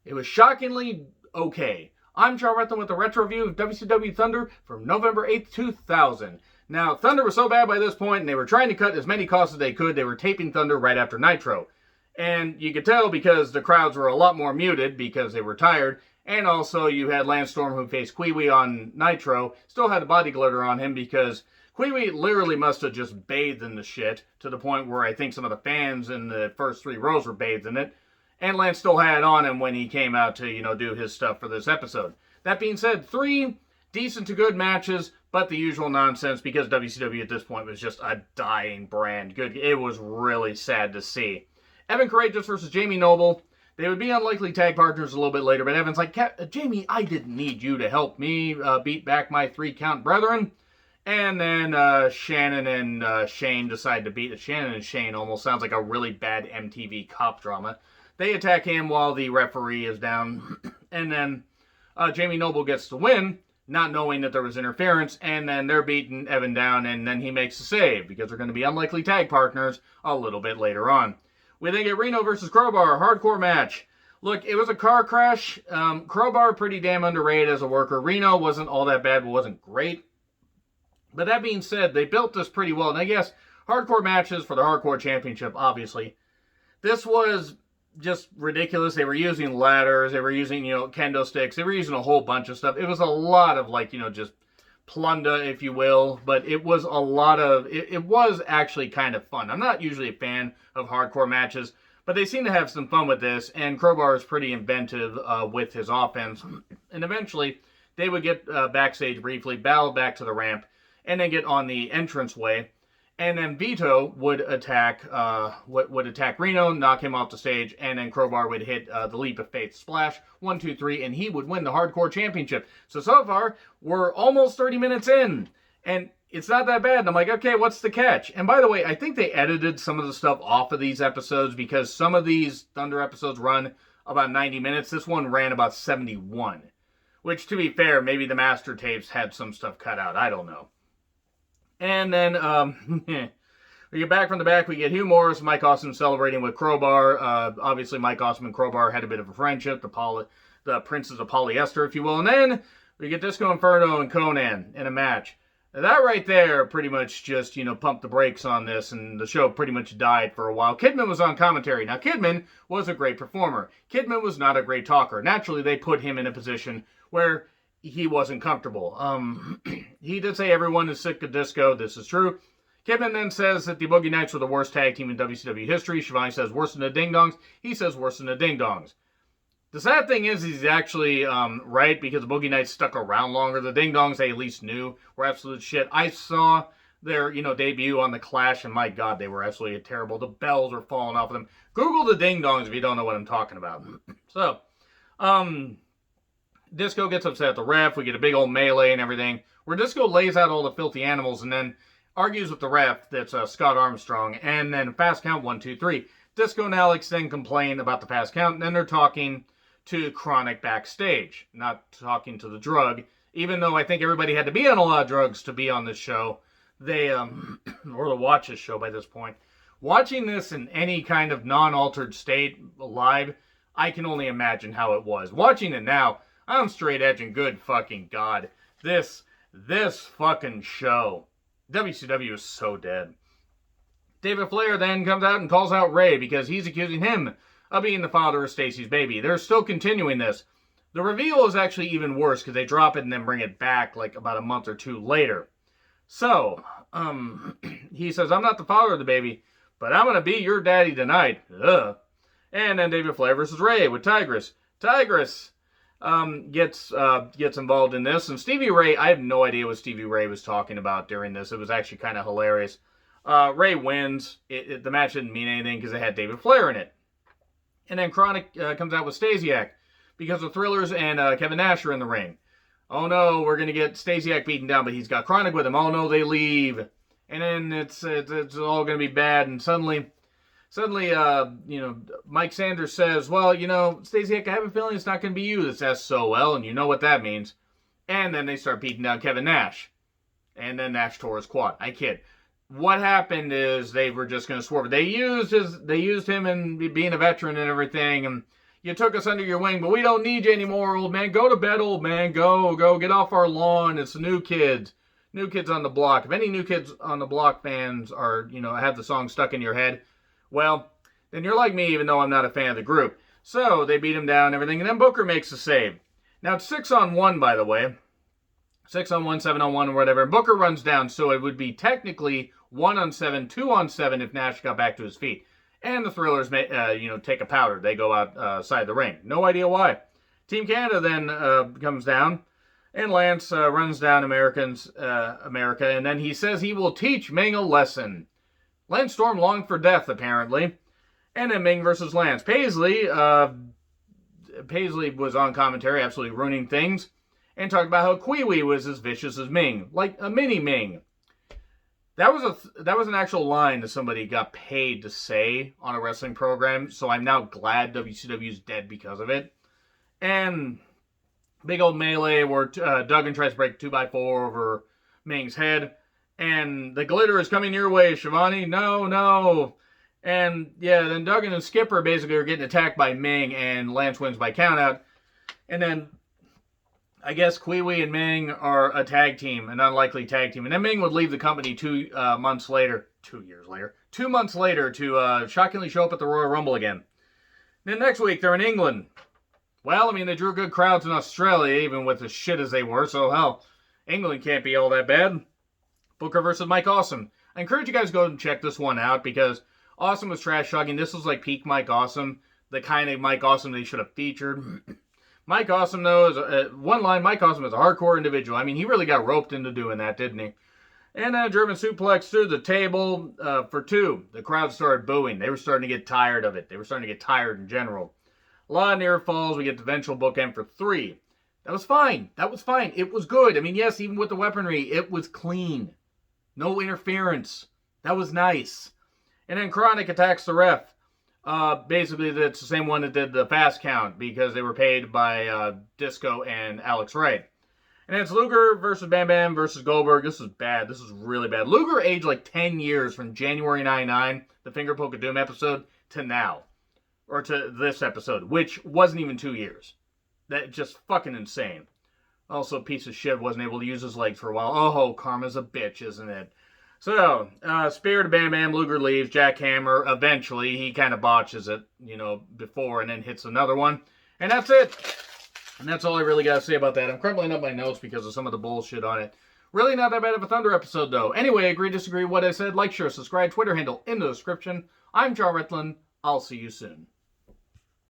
It was shockingly okay. I'm Charles Retton with a retro review of WCW Thunder from November 8th, 2000. Now, Thunder was so bad by this point, and they were trying to cut as many costs as they could. They were taping Thunder right after Nitro. And you could tell because the crowds were a lot more muted because they were tired. And also, you had Lance Storm, who faced Kwee on Nitro, still had a body glitter on him because Kwee literally must have just bathed in the shit to the point where I think some of the fans in the first three rows were bathed in it. And Lance still had it on him when he came out to, do his stuff for this episode. That being said, 3 decent to good matches, but the usual nonsense because WCW at this point was just a dying brand. Good, it was really sad to see. Evan Courageous versus Jamie Noble. They would be unlikely tag partners a little bit later, but Evan's like, Jamie, I didn't need you to help me beat back my 3-count brethren. And then Shannon and Shane decide to beat. Shannon and Shane almost sounds like a really bad MTV cop drama. They attack him while the referee is down. And then Jamie Noble gets the win, not knowing that there was interference. And then they're beating Evan down, and then he makes a save because they're going to be unlikely tag partners a little bit later on. We then get Reno versus Crowbar, hardcore match. Look, it was a car crash. Crowbar pretty damn underrated as a worker. Reno wasn't all that bad, but wasn't great. But that being said, they built this pretty well. And I guess hardcore matches for the Hardcore Championship, obviously. This was just ridiculous. They were using ladders. They were using, kendo sticks. They were using a whole bunch of stuff. It was a lot of, just plunder, if you will. But it was a lot of... It was actually kind of fun. I'm not usually a fan of hardcore matches, but they seem to have some fun with this. And Crowbar is pretty inventive with his offense. And eventually, they would get backstage briefly, battle back to the ramp, and then get on the entranceway. And then Vito would attack Reno, knock him off the stage, and then Crowbar would hit the Leap of Faith splash, 1, 2, 3, and he would win the Hardcore Championship. So far, we're almost 30 minutes in, and it's not that bad. And I'm like, okay, what's the catch? And by the way, I think they edited some of the stuff off of these episodes because some of these Thunder episodes run about 90 minutes. This one ran about 71, which, to be fair, maybe the master tapes had some stuff cut out. I don't know. And then we get back from the back. We get Hugh Morris and Mike Awesome celebrating with Crowbar. Obviously, Mike Awesome and Crowbar had a bit of a friendship. The princes of polyester, if you will. And then we get Disco Inferno and Conan in a match. Now, that right there pretty much just, pumped the brakes on this. And the show pretty much died for a while. Kidman was on commentary. Now, Kidman was a great performer. Kidman was not a great talker. Naturally, they put him in a position where he wasn't comfortable. He did say everyone is sick of Disco. This is true. Kidman then says that the Boogie Nights were the worst tag team in WCW history. Shivani says worse than the Ding Dongs. He says worse than the Ding Dongs. The sad thing is he's actually right because the Boogie Nights stuck around longer. The Ding Dongs, they at least knew, were absolute shit. I saw their debut on the Clash, and my God, they were absolutely terrible. The bells were falling off of them. Google the Ding Dongs if you don't know what I'm talking about. So, Disco gets upset at the ref. We get a big old melee and everything, where Disco lays out all the filthy animals and then argues with the ref, that's Scott Armstrong, and then fast count 1, 2, 3. Disco and Alex then complain about the fast count, and then they're talking to Chronic backstage, not talking to the drug, even though I think everybody had to be on a lot of drugs to be on this show. They, or to watch this show by this point. Watching this in any kind of non-altered state live, I can only imagine how it was. Watching it now, I'm straight edge and good fucking God. This fucking show. WCW is so dead. David Flair then comes out and calls out Ray because he's accusing him of being the father of Stacy's baby. They're still continuing this. The reveal is actually even worse because they drop it and then bring it back like about a month or 2 later. So, he says, I'm not the father of the baby, but I'm going to be your daddy tonight. Ugh. And then David Flair versus Ray with Tigress. Tigress gets involved in this, and Stevie Ray, I have no idea what Stevie Ray was talking about during this. It was actually kind of hilarious. Ray wins. The match didn't mean anything because it had David Flair in it. And then Chronic comes out with Stasiak because the Thrillers and Kevin Nash are in the ring. Oh no, we're going to get Stasiak beaten down, but he's got Chronic with him. Oh no, they leave. And then it's all going to be bad, and suddenly, Mike Sanders says, well, Stasiak, I have a feeling it's not going to be you that's SOL, and you know what that means. And then they start beating down Kevin Nash. And then Nash tore his quad. I kid. What happened is they were just going to swerve. They used him and being a veteran and everything, and You took us under your wing, but we don't need you anymore, old man. Go to bed, old man. Go. Get off our lawn. It's the new kids. New Kids on the Block. If any New Kids on the Block fans are, have the song stuck in your head, well, then you're like me, even though I'm not a fan of the group. So they beat him down and everything, and then Booker makes the save. Now it's 6-on-1, by the way. 6-on-1, 7-on-1, or whatever. Booker runs down, so it would be technically 1-on-7, 2-on-7 if Nash got back to his feet. And the Thrillers may, take a powder. They go outside the ring. No idea why. Team Canada then comes down, and Lance runs down America, and then he says he will teach Ming a lesson. Lance Storm longed for death, apparently. And then Ming versus Lance. Paisley was on commentary, absolutely ruining things, and talked about how Kwee Wee was as vicious as Ming, like a mini Ming. That was an actual line that somebody got paid to say on a wrestling program, so I'm now glad WCW's dead because of it. And big old melee where Duggan tries to break 2x4 over Ming's head, and the glitter is coming your way, Shivani. No. And yeah, then Duggan and Skipper basically are getting attacked by Ming, and Lance wins by countout. And then I guess Kwee Wee and Ming are a tag team, an unlikely tag team. And then Ming would leave the company 2 months later, 2 months later to shockingly show up at the Royal Rumble again. Then next week, they're in England. Well, I mean, they drew good crowds in Australia, even with as shit as they were, so hell, England can't be all that bad. Booker versus Mike Awesome. I encourage you guys to go and check this one out, because Awesome was trash talking. This was like peak Mike Awesome, the kind of Mike Awesome they should have featured. Mike Awesome, though, is one line. Mike Awesome is a hardcore individual. I mean, he really got roped into doing that, didn't he? And a German suplex through the table for 2. The crowd started booing. They were starting to get tired of it. They were starting to get tired in general. A lot of near falls. We get the eventual bookend for 3. That was fine. It was good. I mean, yes, even with the weaponry, it was clean. No interference. That was nice. And then Chronic attacks the ref. Basically, that's the same one that did the fast count because they were paid by Disco and Alex Wright. And it's Luger versus Bam Bam versus Goldberg. This is bad. This is really bad. Luger aged like 10 years from January 99, the Finger Poke of Doom episode, to now. Or to this episode, which wasn't even 2 years. That just fucking insane. Also, a piece of shit wasn't able to use his legs for a while. Oh, karma's a bitch, isn't it? So, spear to Bam Bam, Luger leaves, jackhammer, eventually, he kind of botches it, before, and then hits another one. And that's it. And that's all I really got to say about that. I'm crumbling up my notes because of some of the bullshit on it. Really not that bad of a Thunder episode, though. Anyway, agree, disagree, what I said, like, share, subscribe, Twitter handle in the description. I'm Jar Retlin. I'll see you soon.